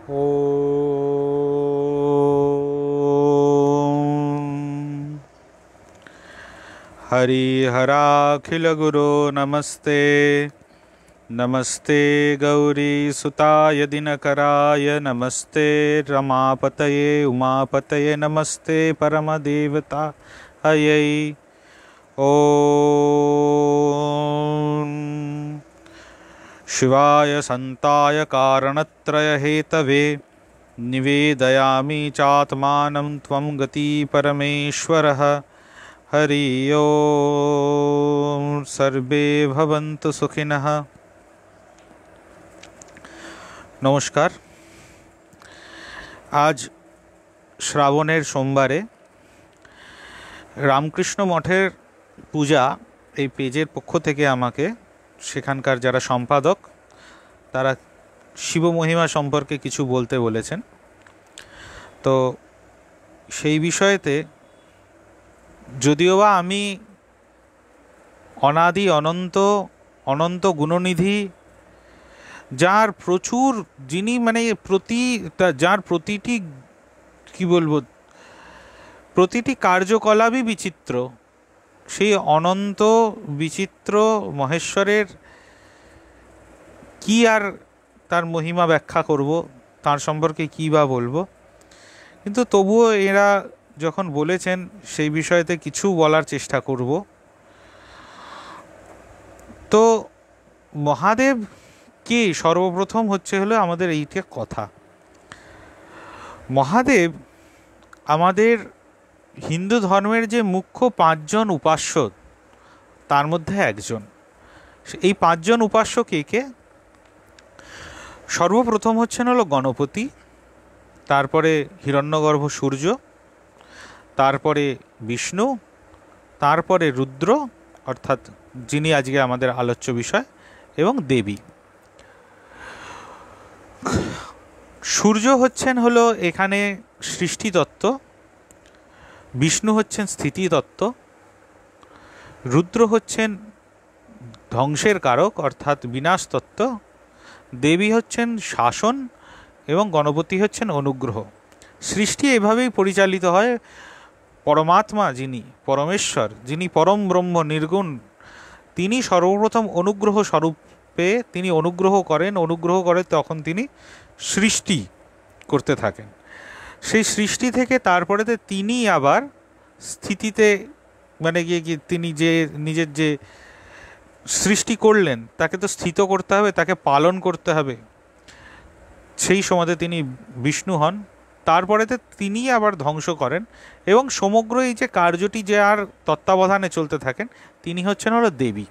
ॐ हरिहराखिल गुरो नमस्ते नमस्ते गौरीसुताय दिनकराय नमस्ते रमापतये उमापतये नमस्ते परमदेवतायै ॐ शिवाय संताय कारणत्रय हेतवे निवेदयामि चात्मानं त्वं गति परमेश्वरः। हरि ओम। सर्वे भवन्तु सुखिनः। नमस्कार। आज श्रावणের সোমবারে রামকৃষ্ণ মঠের পূজা এই পেজের পক্ষ থেকে আমাকে সেখানকার যারা সম্পাদক তারা শিব মহিমা সম্পর্কে কিছু বলতে বলেছেন। তো সেই বিষয়েতে যদিও বা আমি অনাদি অনন্ত অনন্ত গুণনিধি যার প্রচুর যিনি মানে যার প্রতিটি কি বলবো প্রতিটি কার্যকলাপই বিচিত্র, সেই অনন্ত বিচিত্র মহেশ্বরের কি আর তার মহিমা ব্যাখ্যা করব, তার সম্পর্কে কী বা বলবো। কিন্তু তবুও এরা যখন বলেছেন সেই বিষয়তে কিছু বলার চেষ্টা করব। তো মহাদেব কে সর্বপ্রথম হলো আমাদের এইটা কথা। মহাদেব আমাদের হিন্দু ধর্মের যে মুখ্য পাঁচজন উপাস্য তার মধ্যে একজন। এই পাঁচজন উপাস্য কে কে? সর্বপ্রথম হলো গণপতি, তারপরে হিরণ্যগর্ভ সূর্য, তারপরে বিষ্ণু, তারপরে রুদ্র অর্থাৎ যিনি আজকে আমাদের আলোচ্য বিষয়, এবং দেবী। সূর্য হলো এখানে সৃষ্টিতত্ত্ব, বিষ্ণু হচ্ছেন স্থিতিতত্ত্ব, রুদ্র হচ্ছেন ধ্বংসের কারক অর্থাৎ বিনাশতত্ত্ব, দেবী হচ্ছেন শাসন এবং গণপতি হচ্ছেন অনুগ্রহ। সৃষ্টি এভাবেই পরিচালিত হয়। পরমাত্মা যিনি পরমেশ্বর, যিনি পরম ব্রহ্ম নির্গুণ, তিনি সর্বপ্রথম অনুগ্রহ স্বরূপে তিনি অনুগ্রহ করে তখন তিনি সৃষ্টি করতে থাকেন। সেই সৃষ্টি থেকে তারপরে তিনি আবার স্থিতিতে মানে গিয়ে তিনি যে নিজের যে সৃষ্টি করলেন তাকে তো স্থিত করতে হবে, তাকে পালন করতে হবে। সেই সময়তে তিনি বিষ্ণু হন। তারপরে তিনি আবার ধ্বংস করেন এবং সমগ্র এই যে কার্যটি যে আর তত্ত্বাবধানে চলতে থাকেন তিনি হলো দেবী।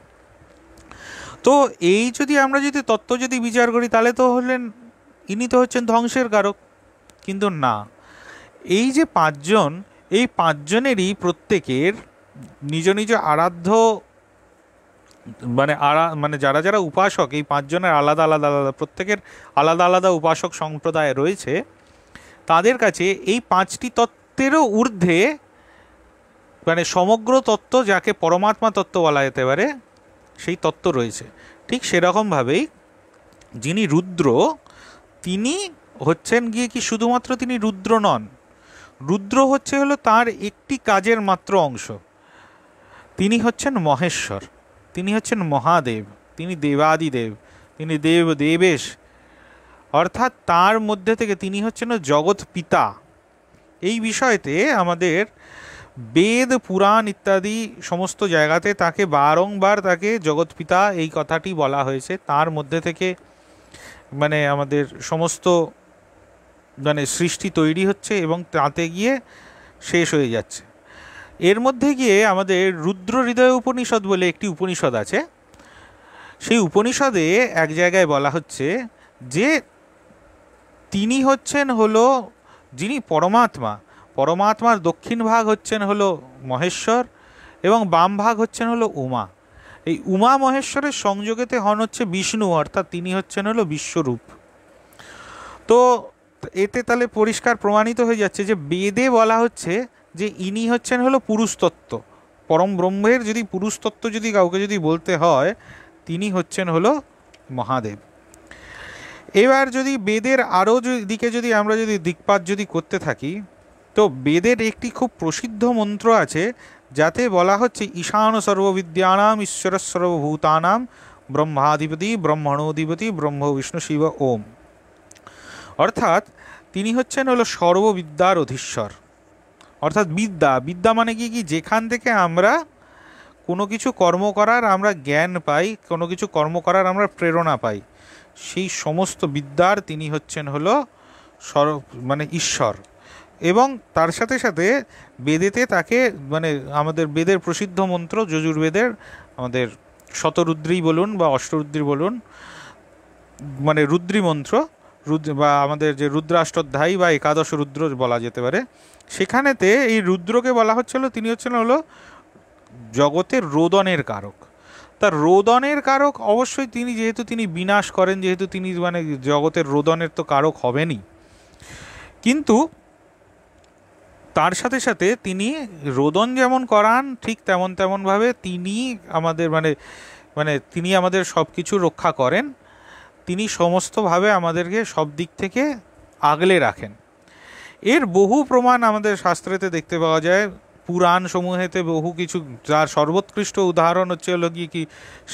তো এই আমরা তত্ত্ব বিচার করি তাহলে তো ইনি তো হচ্ছেন ধ্বংসের কারক। কিন্তু না, এই যে পাঁচজন, এই পাঁচজনেরই প্রত্যেকের নিজ নিজ আরাধ্য মানে যারা যারা উপাসক, এই পাঁচজনের আলাদা আলাদা আলাদা প্রত্যেকের আলাদা আলাদা উপাসক সম্প্রদায় রয়েছে। তাদের কাছে এই পাঁচটি তত্ত্বেরও ঊর্ধ্বে মানে সমগ্র তত্ত্ব, যাকে পরমাত্মা তত্ত্ব বলা যেতে পারে, সেই তত্ত্ব রয়েছে। ঠিক সেরকমভাবেই যিনি রুদ্র, তিনি হচ্ছেন গিয়ে কি শুধুমাত্র তিনি রুদ্র নন, রুদ্র হলো তার একটি কাজের মাত্র অংশ। তিনি হচ্ছেন মহেশ্বর, তিনি হচ্ছেন মহাদেব, তিনি দেবাদিদেব, তিনি দেবেশ, অর্থাৎ তার মধ্যে থেকে তিনি হচ্ছেন জগৎ পিতা। এই বিষয়তে আমাদের বেদ পুরাণ ইত্যাদি সমস্ত জায়গাতে তাকে বারংবার তাকে জগৎ পিতা এই কথাটি বলা হয়েছে। তার মধ্যে থেকে মানে আমাদের সমস্ত মানে সৃষ্টি তৈরি হচ্ছে এবং তাতে গিয়ে শেষ হয়ে যাচ্ছে। এর মধ্যে গিয়ে আমাদের রুদ্র হৃদয় উপনিষদ বলে একটি উপনিষদ আছে। সেই উপনিষদে এক জায়গায় বলা হচ্ছে যে তিনি হচ্ছেন যিনি পরমাত্মা, পরমাত্মার দক্ষিণ ভাগ হচ্ছেন মহেশ্বর এবং বাম ভাগ হচ্ছেন উমা। এই উমা মহেশ্বরের সংযোগেতে হন হচ্ছে বিষ্ণু, অর্থাৎ তিনি হচ্ছেন বিশ্বরূপ। তো এতে তাহলে পরিষ্কার প্রমাণিত হয়ে যাচ্ছে যে বেদে বলা হচ্ছে যে ইনি হচ্ছেন পুরুষতত্ত্ব। পরম ব্রহ্মের যদি পুরুষতত্ত্ব কাউকে বলতে হয় তিনি হচ্ছেন মহাদেব। এবার যদি বেদের আরও দিকে যদি আমরা যদি দিকপাত যদি করতে থাকি, তো বেদের একটি খুব প্রসিদ্ধ মন্ত্র আছে যাতে বলা হচ্ছে ঈশান সর্ববিদ্যানাম ঈশ্বর সর্বভূতানাম ব্রহ্মাধিপতি ব্রহ্মণোধিপতি ব্রহ্ম বিষ্ণু শিব ওম। অর্থাৎ তিনি হলো সর্ববিদ্যার অধীশ্বর। অর্থাৎ বিদ্যা, বিদ্যা মানে কি, যেখান থেকে আমরা কোনো কিছু কর্ম করার আমরা জ্ঞান পাই, কোনো কিছু কর্ম করার আমরা প্রেরণা পাই, সেই সমস্ত বিদ্যার তিনি হলো মানে ঈশ্বর। এবং তার সাথে সাথে বেদেতে তাকে মানে আমাদের বেদের প্রসিদ্ধ মন্ত্র যজুর্বেদের আমাদের শতরুদ্রী বলুন বা অষ্টরুদ্রী বলুন, মানে রুদ্রী মন্ত্র, বা আমাদের যে রুদ্রাষ্টধ্যায়ী বা একাদশ রুদ্র বলা যেতে পারে, সেখানেতে এই রুদ্রকে বলা হচ্ছিল তিনি হলো জগতের রোদনের কারক। তার রোদনের কারক অবশ্যই তিনি, যেহেতু তিনি বিনাশ করেন, যেহেতু তিনি মানে জগতের রোদনের তো কারক হবেনই, কিন্তু তার সাথে সাথে তিনি রোদন যেমন করান ঠিক তেমনভাবে তিনি আমাদের মানে তিনি আমাদের সব কিছু রক্ষা করেন, তিনি সমস্তভাবে আমাদেরকে সব দিক থেকে আগলে রাখেন। এর বহু প্রমাণ আমাদের শাস্ত্রেতে দেখতে পাওয়া যায়, পুরাণ সমূহেতে বহু কিছু, যার সর্বোৎকৃষ্ট উদাহরণ হলো কি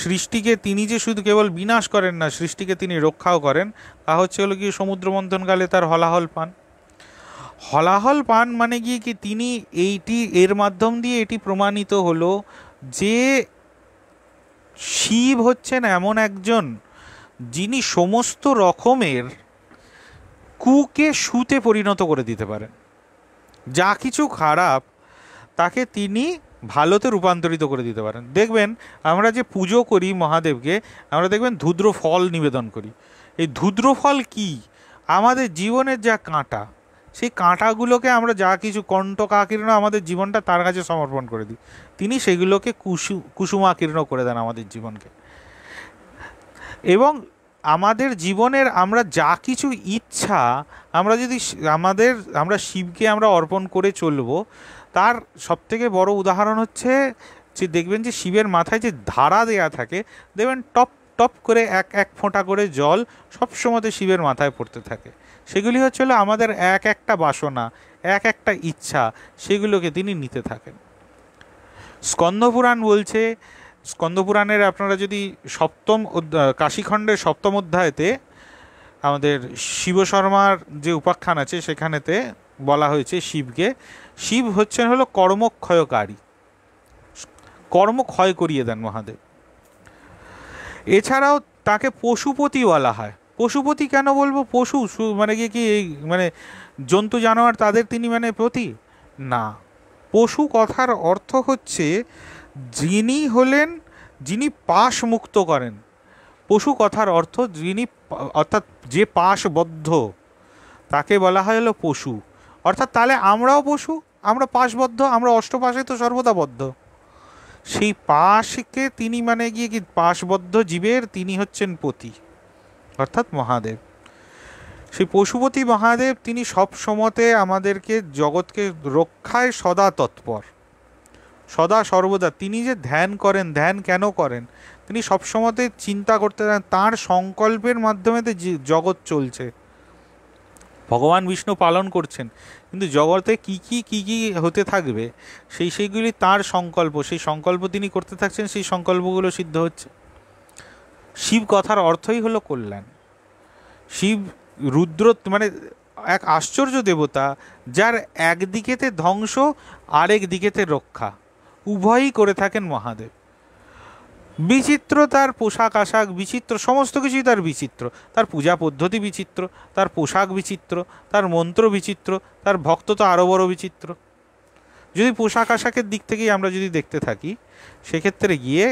সৃষ্টিকে তিনি যে শুধু কেবল বিনাশ করেন না, সৃষ্টিকে তিনি রক্ষাও করেন। তা হলো কি সমুদ্র মন্থনকালে তার হলাহল পান। হলাহল পান মানে কি তিনি এর মাধ্যম দিয়ে এটি প্রমাণিত হলো যে শিব হচ্ছেন এমন একজন যিনি সমস্ত রকমের কুকে সুতে পরিণত করে দিতে পারেন। যা কিছু খারাপ তাকে তিনি ভালোতে রূপান্তরিত করে দিতে পারেন। দেখবেন আমরা যে পুজো করি মহাদেবকে, আমরা দেখবেন ধূদ্র ফল নিবেদন করি। এই ধূদ্র ফল কি? আমাদের জীবনের যা কাঁটা, সেই কাঁটাগুলোকে আমরা যা কিছু কণ্টকাকীর্ণ আমাদের জীবনটা তার কাছে সমর্পণ করে দিই, তিনি সেগুলোকে কুসুমাকীর্ণ করে দেন আমাদের জীবনকে। এবং আমাদের জীবনের আমরা যা কিছু ইচ্ছা আমরা যদি আমরা শিবকে আমরা অর্পণ করে চলবো, তার সবথেকে বড় উদাহরণ হচ্ছে যে দেখবেন যে শিবের মাথায় যে ধারা দেয়া থাকে, দেখবেন টপ টপ করে এক ফোঁটা করে জল সবসময় শিবের মাথায় পড়তে থাকে। সেগুলি হলো আমাদের এক একটা বাসনা, এক একটা ইচ্ছা, সেগুলোকে তিনি নিতে থাকেন। স্কন্দপুরাণ বলছে, স্কন্দপুরাণের আপনারা যদি কাশীখণ্ডের সপ্তম অধ্যায়তে আমাদের শিবশর্মার যে উপাখ্যান আছে সেখানেতে বলা হয়েছে শিব হলো কর্মক্ষয়কারী, কর্ম ক্ষয় করিয়ে দেন মহাদেব। এছাড়াও তাকে পশুপতি বলা হয়। পশুপতি কেন বলবো? পশু মানে কি মানে জন্তু জানোয়ার তাদের তিনি মানে পতি না। পশু কথার অর্থ হচ্ছে যিনি পাশ মুক্ত করেন। পশু কথার অর্থ যিনি, অর্থাৎ যে পাশবদ্ধ, তাকে বলা হয় হলো পশু। অর্থাৎ তাহলে আমরাও পশু, আমরা পাশবদ্ধ, আমরা অষ্টপাশে তো সর্বদা বদ্ধ। সেই পাশকে তিনি মানে কি পাশবদ্ধ জীবের তিনি হচ্ছেন পতি, অর্থাৎ মহাদেব। সেই পশুপতি মহাদেব তিনি সব সময়তে আমাদেরকে জগৎকে রক্ষায় সদা তৎপর, সদা সর্বদা। তিনি যে ধ্যান করেন, ধ্যান কেন করেন? তিনি সবসময়তে চিন্তা করতে দেন, তাঁর সংকল্পের মাধ্যমে জগৎ চলছে, ভগবান বিষ্ণু পালন করছেন, কিন্তু জগতে কি কি হতে থাকবে সেইগুলি তার সংকল্প, সেই সংকল্প তিনি করতে থাকছেন, সেই সংকল্পগুলো সিদ্ধ হচ্ছে। শিব কথার অর্থই হলো কল্যাণ। শিব রুদ্র মানে এক আশ্চর্য দেবতা, যার একদিকেতে ধ্বংস আরেক দিকেতে রক্ষা, উভয়ই করে থাকেন মহাদেব। বিচিত্র তার পোশাক আশাক, বিচিত্র সমস্ত কিছুই তার বিচিত্র, তার পূজা পদ্ধতি বিচিত্র, তার পোশাক বিচিত্র, তার মন্ত্র বিচিত্র, তার ভক্ত তো আরও বড় বিচিত্র। যদি পোশাক আশাকের দিক থেকেই আমরা যদি দেখতে থাকি, সেক্ষেত্রে গিয়ে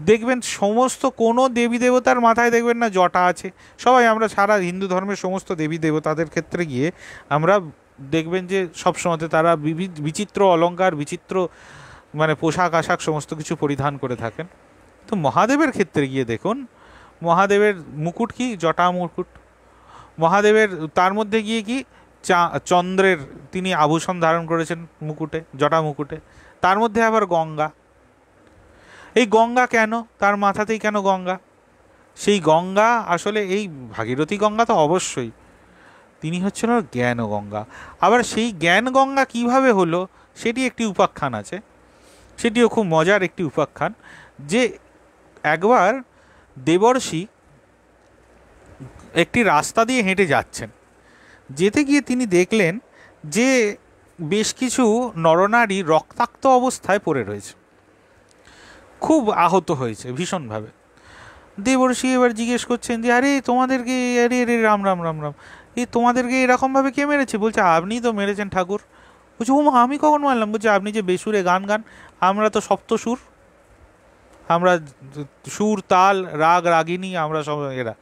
দেখবেন সমস্ত কোনো দেবী দেবতার মাথায় দেখবেন না জটা আছে। সবাই আমরা সারা হিন্দু ধর্মের সমস্ত দেবী দেবতাদের ক্ষেত্রে গিয়ে আমরা দেখবেন যে সবসময়তে তারা বিচিত্র অলঙ্কার, বিচিত্র মানে পোশাক আশাক সমস্ত কিছু পরিধান করে থাকেন। তো মহাদেবের ক্ষেত্রে গিয়ে দেখুন, মহাদেবের মুকুট কি? জটা মুকুট। মহাদেবের তার মধ্যে গিয়ে কি চন্দ্রের তিনি আভূষণ ধারণ করেছেন মুকুটে, জটা মুকুটে। তার মধ্যে আবার গঙ্গা। এই গঙ্গা কেন? তার মাথাতেই কেন গঙ্গা? সেই গঙ্গা আসলে এই ভাগীরথী গঙ্গা তো অবশ্যই, তিনি হচ্ছেন জ্ঞান গঙ্গা। আবার সেই জ্ঞান গঙ্গা কিভাবে হলো সেটি একটি উপাখ্যান আছে, সেটিও খুব মজার একটি উপাখ্যান। যে একবার দেবর্ষি একটি রাস্তা দিয়ে হেঁটে যাচ্ছেন, যেতে গিয়ে তিনি দেখলেন যে বেশ কিছু নরনারী রক্তাক্ত অবস্থায় পড়ে রয়েছে, খুব আহত হয়েছে ভীষণভাবে। দেবর্ষি এবার জিজ্ঞেস করছেন যে আরে তোমাদেরকে, আরে আরে রাম রাম রাম রাম, এই তোমাদেরকে এরকমভাবে কে মেরেছে? বলছে আপনি তো মেরেছেন ঠাকুর। বলছে ও মা, আমি কখন মারলাম? বলছে আপনি যে বেসুরে গান গান, আমরা তো সপ্তসুর, আমরা সুর তাল রাগ রাগিনী, আমরা সব এরা,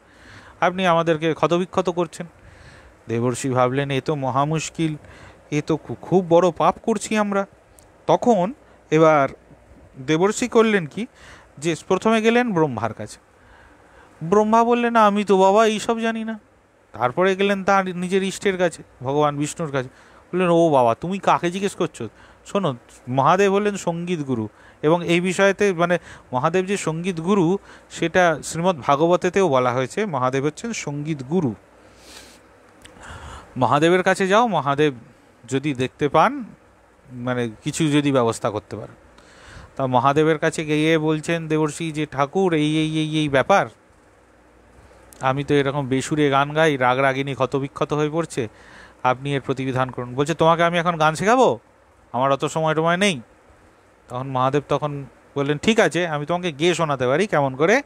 আপনি আমাদেরকে ক্ষতবিক্ষত করছেন। দেবর্ষি ভাবলেন এ তো মহা মুশকিল, এ তো খুব বড় পাপ করছি আমরা। তখন এবার দেবর্ষি করলেন কি, যে প্রথমে গেলেন ব্রহ্মার কাছে। ব্রহ্মা বললেন আমি তো বাবা এইসব জানি না। তারপরে গেলেন তার নিজের ইষ্টের কাছে, ভগবান বিষ্ণুর কাছে। বললেন ও বাবা, তুমি কাকে জিজ্ঞেস করছো? শোনো, মহাদেব হলেন সঙ্গীত গুরু, এবং এই বিষয়তে মানে মহাদেব যে সঙ্গীত গুরু সেটা শ্রীমদ্ ভাগবতেতেও বলা হয়েছে, মহাদেব হচ্ছেন সঙ্গীত গুরু। মহাদেবের কাছে যাও, মহাদেব যদি দেখতে পান, মানে কিছু যদি ব্যবস্থা করতে পারেন। তা মহাদেবের কাছে গিয়ে বলছেন দেবর্ষি যে ঠাকুর এই এই এই এই ব্যাপার, আমি তো এরকম বেসুরে গান গাই, রাগ রাগিনী ক্ষতবিক্ষত হয়ে পড়ছে, আপনি এর প্রতিবিধান করুন। বলছে তোমাকে আমি এখন গান শেখাবো? আমার অত সময় টময় নেই। তখন মহাদেব তখন বললেন ঠিক আছে, আমি তোমাকে গেয়ে শোনাতে পারি কেমন করে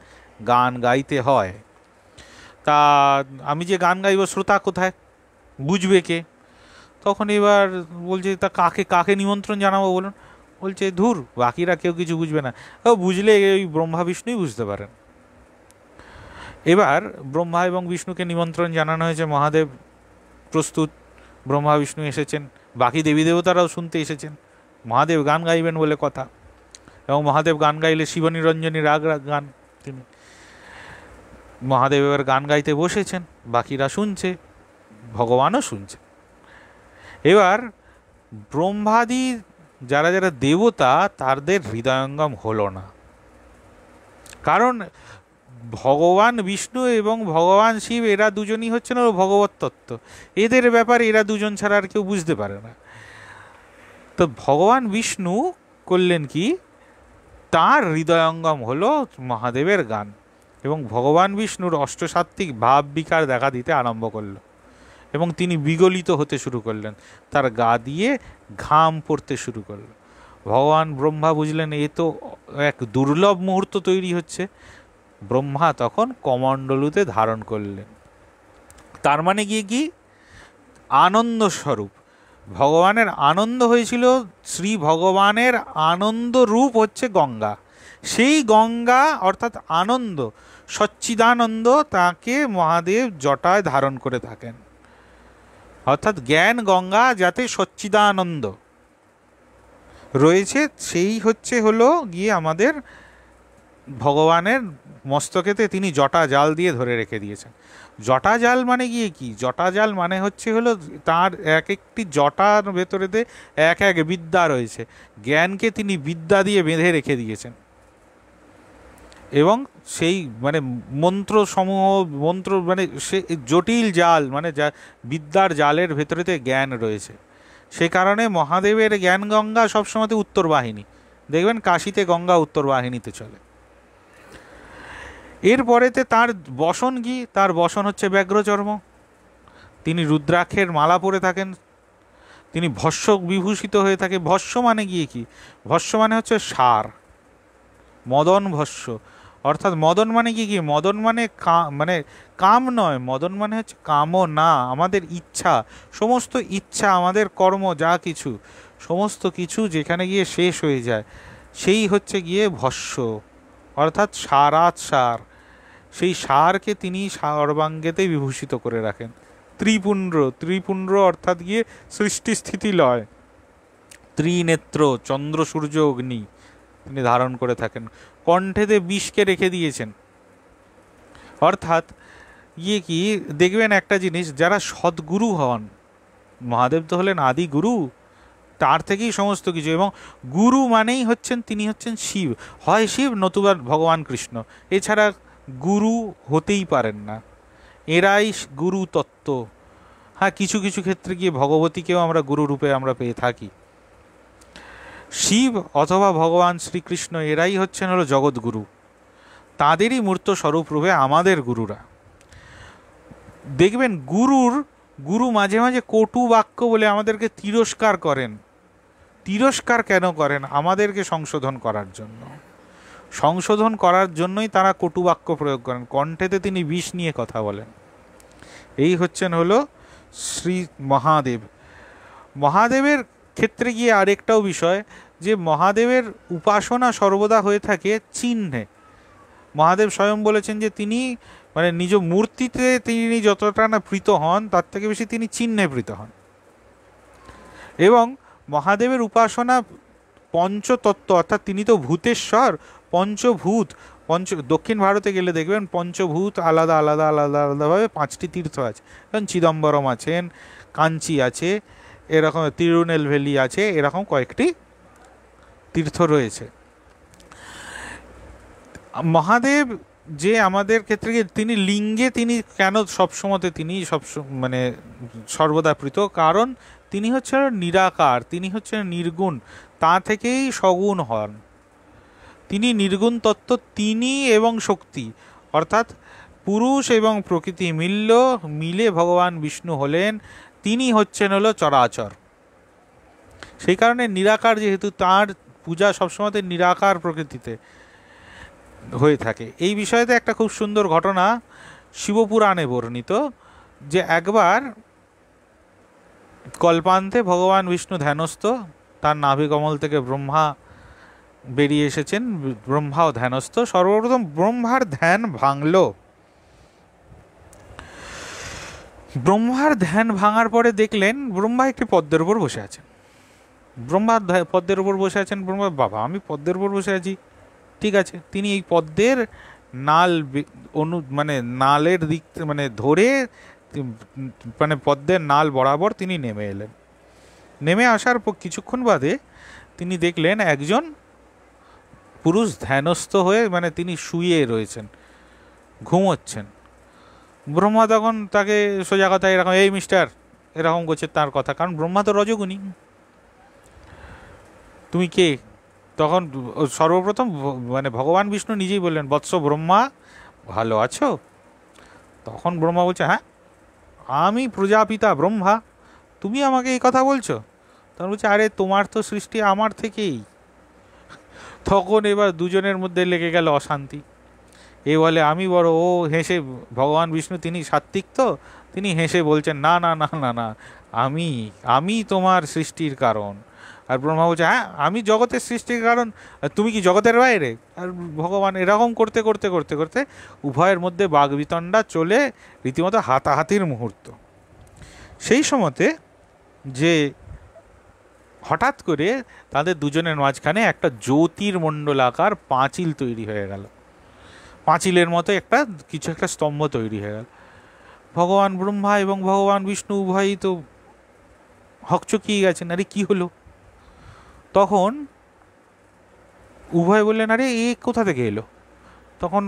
গান গাইতে হয়। তা আমি যে গান গাইব শ্রোতা কোথায়, বুঝবে কে? তখন এবার বলছে তা কাকে কাকে নিমন্ত্রণ জানাবো বলুন? বলছে ধুর, বাকিরা কেউ কিছু বুঝবে না, ও বুঝলে ওই ব্রহ্মা বিষ্ণুই বুঝতে পারেন। এবার ব্রহ্মা এবং বিষ্ণুকে নিমন্ত্রণ জানানো হয়েছে, মহাদেব প্রস্তুত, ব্রহ্মা বিষ্ণু এসেছেন, বাকি দেবী দেবতারাও শুনতে এসেছেন, মহাদেব গান গাইবেন বলে কথা। এবং মহাদেব গান গাইলে শিবনিরঞ্জনী রাগ রাগ গান, তিনি মহাদেব এবার গান গাইতে বসেছেন, বাকিরা শুনছে, ভগবানও শুনছে। এবার ব্রহ্মাদি যারা যারা দেবতা তাদের হৃদয়ঙ্গম হলো না, কারণ ভগবান বিষ্ণু এবং ভগবান শিব এরা দুজনই হচ্ছেন ভগবত তত্ত্ব, এদের ব্যাপারে এরা দুজন ছাড়া আর কেউ বুঝতে পারে না। তো ভগবান বিষ্ণু করলেন কি, তার হৃদয়ঙ্গম হলো মহাদেবের গান, এবং ভগবান বিষ্ণুর অষ্টসাত্ত্বিক ভাব বিকার দেখা দিতে আরম্ভ করলো, এবং তিনি বিগলিত হতে শুরু করলেন, তার গা দিয়ে ঘাম পড়তে শুরু করলো। ভগবান ব্রহ্মা বুঝলেন এ তো এক দুর্লভ মুহূর্ত তৈরি হচ্ছে। ব্রহ্মা তখন কমণ্ডলুতে ধারণ করলেন, তার মানে গিয়ে কি আনন্দ স্বরূপ ভগবানের আনন্দ হয়েছিল। শ্রী ভগবানের আনন্দ রূপ হচ্ছে গঙ্গা, সেই গঙ্গা অর্থাৎ আনন্দ সচ্চিদানন্দ তাকে মহাদেব জটায় ধারণ করে থাকেন, অর্থাৎ জ্ঞান গঙ্গা যাতে সচ্চিদানন্দ রয়েছে সেই হলো গিয়ে আমাদের ভগবানের মস্তকেতে তিনি জটা জাল দিয়ে ধরে রেখে দিয়েছেন। জটা জাল মানে গিয়ে কি, জটা জাল মানে হলো তার এক একটি জটার ভেতরেতে এক এক বিদ্যা রয়েছে, জ্ঞানকে তিনি বিদ্যা দিয়ে বেঁধে রেখে দিয়েছেন, এবং সেই মানে মন্ত্র সমূহ মন্ত্র মানে সে জটিল জাল মানে যা বিদ্যার জালের ভেতরেতে জ্ঞান রয়েছে। সে কারণে মহাদেবের জ্ঞান গঙ্গা সবসময় উত্তর বাহিনী, দেখবেন কাশীতে গঙ্গা উত্তর বাহিনীতে চলে। এরপরেতে তার বসন কি, তার বসন হচ্ছে ব্যাঘ্রচর্ম, তিনি রুদ্রাক্ষের মালা পরে থাকেন, তিনি ভস্য বিভূষিত হয়ে থাকে। ভস্য মানে গিয়ে কি, ভস্য মানে হচ্ছে সার, মদন ভস্য, অর্থাৎ মদন মানে কি, মদন মানে মানে কাম নয়, মদন মানে হচ্ছে কামনা, আমাদের ইচ্ছা, সমস্ত ইচ্ছা আমাদের কর্ম যা কিছু সমস্ত কিছু যেখানে গিয়ে শেষ হয়ে যায় সেই হচ্ছে গিয়ে ভস্য, অর্থাৎ সারাৎ সার। সেই সারকে তিনি সর্বাঙ্গেতে বিভূষিত করে রাখেন। ত্রিপুণ্ড, ত্রিপুণ্ড অর্থাৎ গিয়ে সৃষ্টি স্থিতি লয়, ত্রিনেত্র চন্দ্র সূর্য অগ্নি তিনি ধারণ করে থাকেন। কণ্ঠেতে বিষকে রেখে দিয়েছেন, অর্থাৎ ইয়ে কি দেখবেন একটা জিনিস, যারা সদ্গুরু হন, মহাদেব তো হলেন আদি গুরু, তার থেকেই সমস্ত কিছু, এবং গুরু মানেই হচ্ছেন তিনি হচ্ছেন শিব, হয় শিব নতুবা ভগবান কৃষ্ণ, এছাড়া গুরু হতেই পারেন না, এরাই গুরু তত্ত্ব। হ্যাঁ, কিছু কিছু ক্ষেত্রে গিয়ে ভগবতীকেও আমরা গুরু রূপে আমরা পেয়ে থাকি। শিব অথবা ভগবান শ্রীকৃষ্ণ এরাই হচ্ছেন হলো জগৎগুরু, তাঁদেরই মূর্ত স্বরূপ রূপে আমাদের গুরুরা। দেখবেন গুরু মাঝে মাঝে কটু বাক্য বলে আমাদেরকে তিরস্কার করেন। তিরস্কার কেন করেন? আমাদেরকে সংশোধন করার জন্য। সংশোধন করার জন্যই তারা কটু বাক্য প্রয়োগ করেন, কণ্ঠেতে তিনি বিষ নিয়ে কথা বলেন। এই হচ্ছেন হলো শ্রী মহাদেব। মহাদেবের ক্ষেত্রে গিয়ে আরেকটাও বিষয়, যে মহাদেবের উপাসনা সর্বদা হয়ে থাকে চিহ্নে। মহাদেব স্বয়ং বলেছেন যে তিনি মানে নিজ মূর্তিতে তিনি যতটা না প্রীত হন, তার থেকে বেশি তিনি চিহ্নে প্রীত হন। এবং মহাদেবের উপাসনা পঞ্চতত্ত্ব, অর্থাৎ তিনি তো ভূতেশ্বর, পঞ্চভূত, দক্ষিণ ভারতে গেলে দেখবেন পঞ্চভূত আলাদা আলাদা আলাদা আলাদাভাবে 5টি তীর্থ আছে। যেমন চিদম্বরম আছেন, কাঞ্চি আছে, এরকম তিরুনেলভেলি আছে, এরকম কয়েকটি তীর্থ রয়েছে। মহাদেব যে আমাদের ক্ষেত্রে তিনি লিঙ্গে তিনি কেন সবসময়তে তিনি মানে সর্বদা প্রীত, কারণ তিনি হচ্ছেন নিরাকার, তিনি হচ্ছেন নির্গুণ, তা থেকেই সগুণ হন। তিনি নির্গুণ তত্ত্ব, তিনি এবং শক্তি, অর্থাৎ পুরুষ এবং প্রকৃতি মিলে ভগবান বিষ্ণু হলেন, তিনি হচ্ছেন হলো চরাচর। সেই কারণে নিরাকার, যেহেতু তার পূজা সবসময়তে নিরাকার প্রকৃতিতে হয়ে থাকে। এই বিষয়তে একটা খুব সুন্দর ঘটনা শিবপুরাণে বর্ণিত, যে একবার কল্পান্তে ভগবান বিষ্ণু ধ্যানস্থ, তার নাভিকমল থেকে ব্রহ্মা বেরিয়ে এসেছেন, ব্রহ্মাও ধ্যানস্থ। সর্বপ্রথম ব্রহ্মার ধ্যান ভাঙল। ব্রহ্মার ধ্যান ভাঙার পরে দেখলেন ব্রহ্মা একটি পদ্মের উপর বসে আছেন। ব্রহ্মা পদ্মের উপর বসে আছেন, ব্রহ্মা বাবা আমি পদ্মের উপর বসে আছি, ঠিক আছে। তিনি এই পদ্মের নাল মানে নালের দিক মানে ধরে মানে পদ্মের নাল বরাবর তিনি নেমে এলেন। নেমে আসার পর কিছুক্ষণ বাদে তিনি দেখলেন একজন পুরুষ ধ্যানস্থ হয়ে মানে তিনি শুয়ে রয়েছেন, ঘুমোচ্ছেন। ব্রহ্মা তখন তাকে সোজা কথা এরকম, এই মিস্টার, এরকম করছে তার কথা, কারণ ব্রহ্মা তো রজগুণী, তুমি কে? তখন সর্বপ্রথম মানে ভগবান বিষ্ণু নিজেই বললেন, বৎস ব্রহ্মা ভালো আছো? তখন ব্রহ্মা বলছে, হ্যাঁ আমি প্রজাপিতা ব্রহ্মা, তুমি আমাকে এই কথা বলছো? তখন বলছে, আরে তোমার তো সৃষ্টি আমার থেকেই। তখন এবার দুজনের মধ্যে লেগে গেল অশান্তি। এ বলে আমি বড়, ও হেসে, ভগবান বিষ্ণু তিনি সাত্ত্বিক তো, তিনি হেসে বলছেন, না না না না না, আমি তোমার সৃষ্টির কারণ। আর ব্রহ্মা বলছে, হ্যাঁ আমি জগতের সৃষ্টির কারণ, তুমি কি জগতের বাইরে? আর ভগবান এরকম করতে করতে করতে করতে উভয়ের মধ্যে বাগবিতণ্ডা চলে রীতিমতো হাতাহাতির মুহূর্ত। সেই সময়তে যে হঠাৎ করে তাদের দুজনের মাঝখানে একটা জ্যোতির্মণ্ডলাকার পাঁচিল তৈরি হয়ে গেল, পাঁচিলের মতো একটা কিছু একটা স্তম্ভ তৈরি হয়ে গেল। ভগবান ব্রহ্মা এবং ভগবান বিষ্ণু উভয়ই তো হকচকিয়ে গেছেন, আরে কি হলো? তখন উভয় বললেন, আরে এ কোথা থেকে এলো? তখন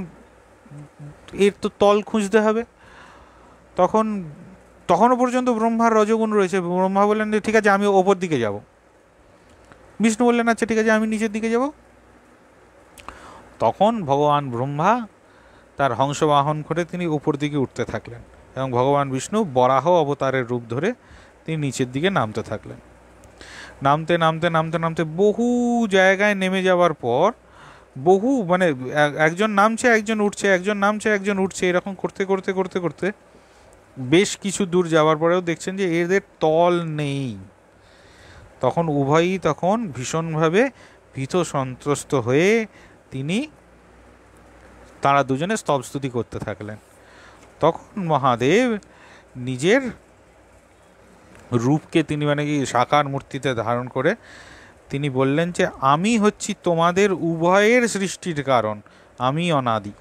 এর তো তল খুঁজতে হবে। তখনও পর্যন্ত ব্রহ্মার রজগুণ রয়েছে। ব্রহ্মা বললেন, ঠিক আছে আমি ওপর দিকে যাব। বিষ্ণু বললেন, আচ্ছা ঠিক আছে আমি নিচের দিকে যাব। তখন ভগবান ব্রহ্মা তার হংস বাহন করে তিনি উপর দিকে উঠতে থাকলেন, এবং ভগবান বিষ্ণু বরাহ অবতারের রূপ ধরে তিনি নিচের দিকে নামতে থাকলেন। নামতে নামতে নামতে নামতে বহু জায়গায় নেমে যাওয়ার পর বহু মানে একজন নামছে একজন উঠছে, একজন নামছে একজন উঠছে, এরকম করতে করতে করতে করতে বেশ কিছু দূর যাওয়ার পরেও দেখছেন যে এদের তল নেই। তখন উভয়ই তখন ভীষণভাবে ভীত সন্ত্রস্ত হয়ে তারা দুজনে স্তবস্তুতি করতে থাকলেন। তখন মহাদেব নিজের রূপকে তিনি মানে কি সাকার মূর্তিতে ধারণ করে তিনি বললেন যে আমি হচ্ছি তোমাদের উভয়ের সৃষ্টির কারণ, আমি অনাদি।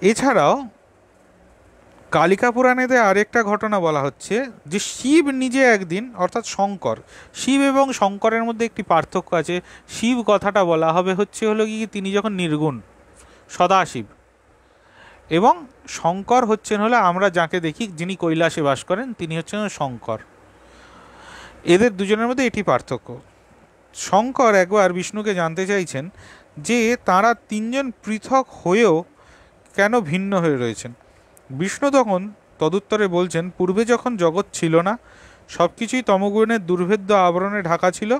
এছাড়াও কালিকা পুরাণেতে আরেকটা ঘটনা বলা হচ্ছে যে শিব নিজে একদিন, অর্থাৎ শঙ্কর, শিব এবং শঙ্করের মধ্যে একটি পার্থক্য আছে। শিব কথাটা বলা হলো কি তিনি যখন নির্গুণ, সদাশিব, এবং শঙ্কর হচ্ছেন হলো আমরা যাকে দেখি যিনি কৈলাসে বাস করেন তিনি হচ্ছেন শঙ্কর। এদের দুজনের মধ্যে এটি পার্থক্য। শঙ্কর একবার বিষ্ণুকে জানতে চাইছেন যে তারা তিনজন পৃথক হয়েও কেন ভিন্ন হয়ে রয়েছেন। বিষ্ণু তখন তদুত্তরে বলছেন, পূর্বে যখন জগৎ ছিল না, সব কিছুই তমগুণের দুর্ভেদ্য আবরণে ঢাকা ছিল।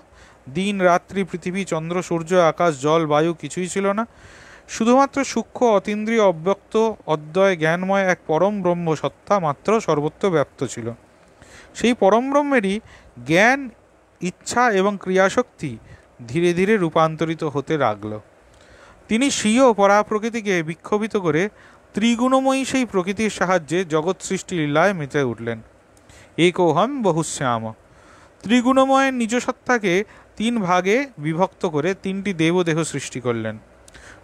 দিন রাত্রি পৃথিবী চন্দ্র সূর্য আকাশ জল বায়ু কিছুই ছিল না, শুধুমাত্র সূক্ষ্ম অতীন্দ্রিয় অব্যক্ত অদ্বয় জ্ঞানময় এক পরম ব্রহ্ম সত্তা মাত্র সর্বত্র ব্যাপ্ত ছিল। সেই পরম ব্রহ্মেরই জ্ঞান ইচ্ছা এবং ক্রিয়াশক্তি ধীরে ধীরে রূপান্তরিত হতে লাগল। তিনি স্বীয় পরাপ্রকৃতিকে বিক্ষোভিত করে ত্রিগুণময়ী সেই প্রকৃতির সাহায্যে জগৎ সৃষ্টি লীলায় মেতে উঠলেন। একোহম বহুশ্যাম। ত্রিগুণময়ের নিজ সত্তাকে তিন ভাগে বিভক্ত করে তিনটি দেবদেহ সৃষ্টি করলেন।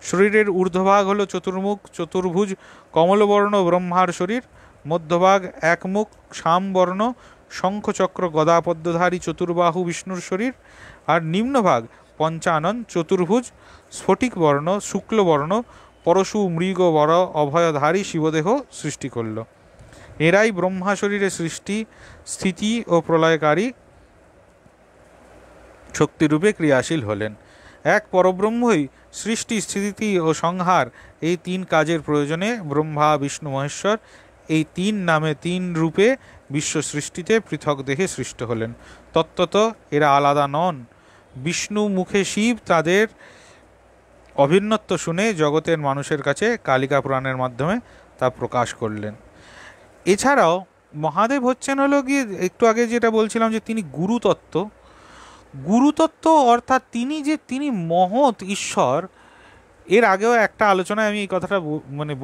শরীরের ঊর্ধ্বভাগ হল চতুর্মুখ চতুর্ভুজ কমলবর্ণ ব্রহ্মার শরীর, মধ্যভাগ একমুখ শ্যামবর্ণ শঙ্খচক্র গদাপদ্মধারী চতুর্বাহু বিষ্ণুর শরীর, আর নিম্নভাগ পঞ্চানন চতুর্ভুজ স্ফটিকবর্ণ শুক্লবর্ণ পরশু মৃগ বর অভয়ধারী শিবদেহ সৃষ্টি করল। এরাই ব্রহ্মা শরীরে সৃষ্টি স্থিতি ও প্রলয়কারী শক্তিরূপে ক্রিয়াশীল হলেন। এক পরব্রহ্মই সৃষ্টি স্থিতি ও সংহার এই তিন কাজের প্রয়োজনে ব্রহ্মা বিষ্ণু মহেশ্বর এই তিন নামে তিন রূপে বিশ্ব সৃষ্টিতে পৃথক দেহে সৃষ্ট হলেন। তত্ত্বত এরা আলাদা নন। বিষ্ণু মুখে শিব তাদের অভিন্নত্ব শুনে জগতের মানুষের কাছে কালিকা পুরাণের মাধ্যমে তা প্রকাশ করলেন। এছাড়াও মহাদেব হচ্ছেন হলো গিয়ে একটু আগে যেটা বলছিলাম যে তিনি গুরুতত্ত্ব, গুরুতত্ত্ব অর্থাৎ তিনি মহৎ ঈশ্বর। এর আগেও একটা আলোচনায় আমি এই কথাটা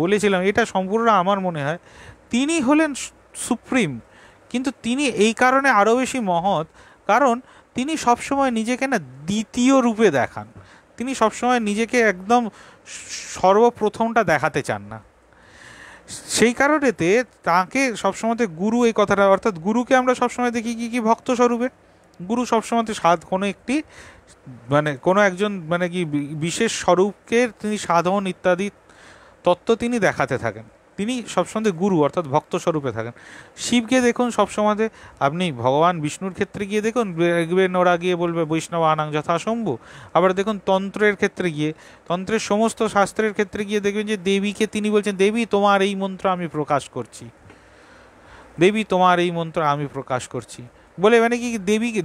বলেছিলাম, এটা সম্পূর্ণ আমার মনে হয় তিনি হলেন সুপ্রিম, কিন্তু তিনি এই কারণে আরও বেশি মহৎ কারণ তিনি সবসময় নিজেকে না দ্বিতীয় রূপে দেখান। তিনি সবসময় নিজেকে একদম সর্বপ্রথমটা দেখাতে চান না। সেই কারণেতে তাকে সবসময় গুরু এই কথাটা, অর্থাৎ গুরুকে আমরা সবসময় দেখি কি ভক্ত স্বরূপে। গুরু সবসময় কোনো একটি কোনো একজন বিশেষ স্বরূপকে তিনি সাধন ইত্যাদি তত্ত্ব তিনি দেখাতে থাকেন। তিনি সবসময় গুরু অর্থাৎ ভক্ত স্বরূপে থাকেন। শিবকে দেখুন সবসময়, আপনি ভগবান বিষ্ণুর ক্ষেত্রে গিয়ে দেখুন দেখবেন ওরা গিয়ে বলবে বৈষ্ণব আনাং যথাশম্ভু। আবার দেখুন তন্ত্রের ক্ষেত্রে গিয়ে, তন্ত্রের সমস্ত শাস্ত্রের ক্ষেত্রে গিয়ে দেখবেন যে দেবীকে তিনি বলছেন দেবী তোমার এই মন্ত্র আমি প্রকাশ করছি, দেবী তোমার এই মন্ত্র আমি প্রকাশ করছি বলে কি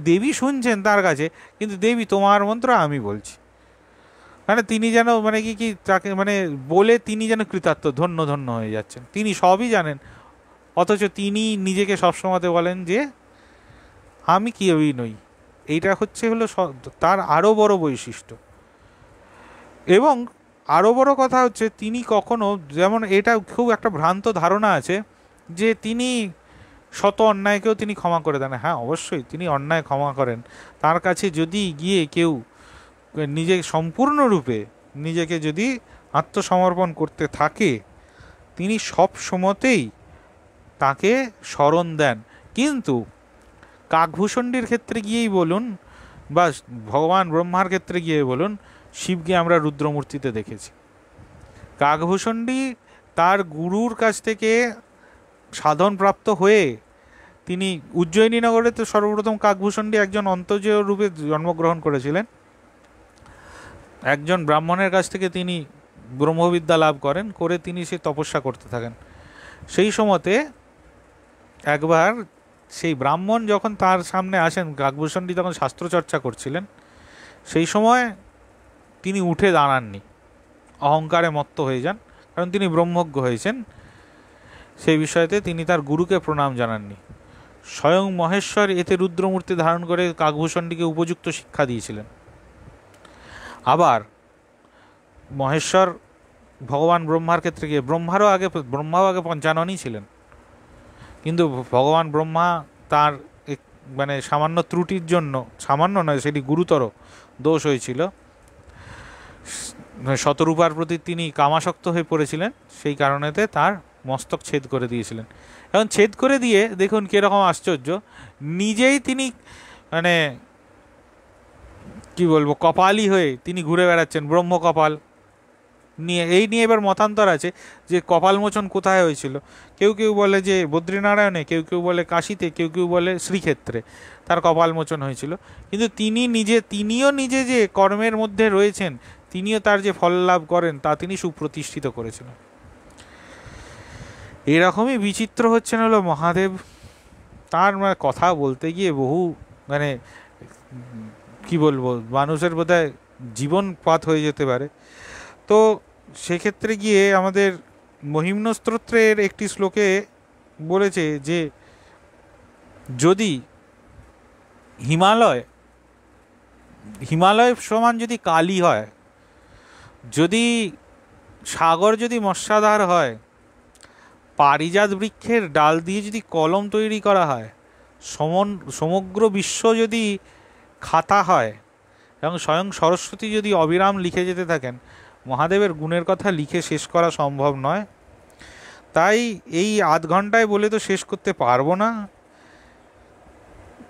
দেবী শুনছেন তার কাছে, কিন্তু দেবী তোমার মন্ত্র আমি বলছি। তিনি যেন তাকে বলে তিনি যেন কৃতার্থ ধন্য ধন্য হয়ে যাচ্ছেন। তিনি সবই জানেন, অথচ তিনি নিজেকে সবসময়তে বলেন যে আমি কেউই নই। এইটা হলো তার আরও বড় বৈশিষ্ট্য। এবং আরও বড় কথা হচ্ছে তিনি কখনো, যেমন এটা খুব একটা ভ্রান্ত ধারণা আছে যে তিনি শত অন্যায়কেও তিনি ক্ষমা করে দেন। হ্যাঁ, অবশ্যই তিনি অন্যায় ক্ষমা করেন। তার কাছে যদি গিয়ে কেউ নিজে সম্পূর্ণরূপে নিজেকে যদি আত্মসমর্পণ করতে থাকে তিনি সব সময়তেই তাকে শরণ দেন। কিন্তু কাকভূষণ্ডীর ক্ষেত্রে গিয়েই বলুন বা ভগবান ব্রহ্মার ক্ষেত্রে গিয়ে বলুন, শিবকে আমরা রুদ্রমূর্তিতে দেখেছি। কাকভূষণ্ডী তার গুরুর কাছ থেকে সাধন প্রাপ্ত হয়ে তিনি উজ্জয়িনী নগরে তো সর্বপ্রথম কাকভূষণ্ডী একজন অন্তর্জেয় রূপে জন্মগ্রহণ করেছিলেন। একজন ব্রাহ্মণের কাছ থেকে তিনি ব্রহ্মবিদ্যা লাভ করেন, করে তিনি সে তপস্যা করতে থাকেন। সেই সময়তে একবার সেই ব্রাহ্মণ যখন তার সামনে আসেন, কাকভূষণ্ডী তখন শাস্ত্রচর্চা করছিলেন, সেই সময় তিনি উঠে দাঁড়াননি, অহংকারে মত্ত হয়ে যান, কারণ তিনি ব্রহ্মজ্ঞ হয়েছেন। সেই বিষয়তে তিনি তার গুরুকে প্রণাম জানাননি। স্বয়ং মহেশ্বর এতে রুদ্রমূর্তি ধারণ করে কাকভূষণ্ডীকে উপযুক্ত শিক্ষা দিয়েছিলেন। আবার মহেশ্বর ভগবান ব্রহ্মার ক্ষেত্রে গিয়ে, ব্রহ্মাও আগে পঞ্চাননই ছিলেন, কিন্তু ভগবান ব্রহ্মা তার সামান্য ত্রুটির জন্য, সামান্য নয় সেটি গুরুতর দোষ হয়েছিল, শতরূপার প্রতি তিনি কামাসক্ত হয়ে পড়েছিলেন, সেই কারণেতে তার মস্তক ছেদ করে দিয়েছিলেন। এখন ছেদ করে দিয়ে দেখুন কীরকম আশ্চর্য, নিজেই তিনি কি বলবো কপালই হয়ে তিনি ঘুরে বেড়াচ্ছেন, ব্রহ্ম কপাল। নিয়ে এবার মতান্তর আছে যে কপালমোচন কোথায় হয়েছিল। কেউ কেউ বলে যে বদ্রীনারায়ণে, কেউ কেউ বলে কাশীতে, কেউ কেউ বলে শ্রীক্ষেত্রে তার কপালমোচন হয়েছিল। কিন্তু তিনিও নিজে যে কর্মের মধ্যে রয়েছেন, তিনিও তার যে ফল লাভ করেন তা তিনি সুপ্রতিষ্ঠিত করেছিলেন। এরকমই বিচিত্র হচ্ছেন হলো মহাদেব। তার কথা বলতে গিয়ে বহু মানে কি বলবো, মানুষের বোধহয় জীবনপাত হয়ে যেতে পারে। তো সেক্ষেত্রে গিয়ে আমাদের মহিম্ন স্তোত্রের একটি শ্লোকে বলেছে যে যদি হিমালয় সমান যদি কালি হয়, যদি সাগর যদি মৎস্যাধার হয়, পারিজাত বৃক্ষের ডাল দিয়ে যদি কলম তৈরি করা হয়, সমগ্র বিশ্ব যদি খাতা হয় এবং স্বয়ং সরস্বতী যদি অবিরাম লিখে যেতে থাকেন, মহাদেবের গুণের কথা লিখে শেষ করা সম্ভব নয়। তাই এই আধ ঘন্টায় বলে তো শেষ করতে পারবো না,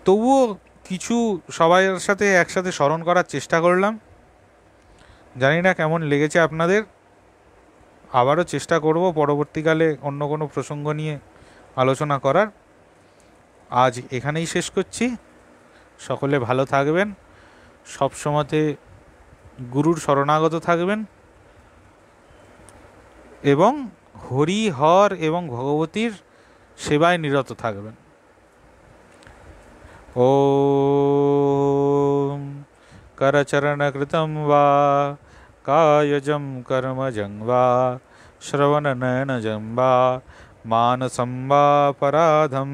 তবুও কিছু সবার সাথে একসাথে স্মরণ করার চেষ্টা করলাম। জানি না কেমন লেগেছে আপনাদের। আবারও চেষ্টা করব পরবর্তীকালে অন্য কোনো প্রসঙ্গ নিয়ে আলোচনা করার। আজ এখানেই শেষ করছি। সকলে ভালো থাকবেন, সবসময়তে গুরুর শরণাগত থাকবেন এবং হরি হর এবং ভগবতীর সেবায় নিরত থাকবেন। ওম করচরণকৃতম বা কায়জম কর্মজং বা শ্রবণনয়নজং বা মানসং বা পরাধম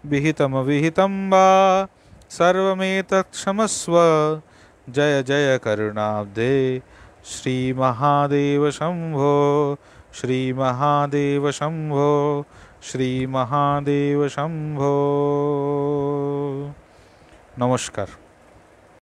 विहितं वा सर्वमेतत्क्षमस्व। जय जय करुणाब्धे श्री महादेव शंभो, श्री महादेव शंभो, श्री महादेव शंभो। नमस्कार।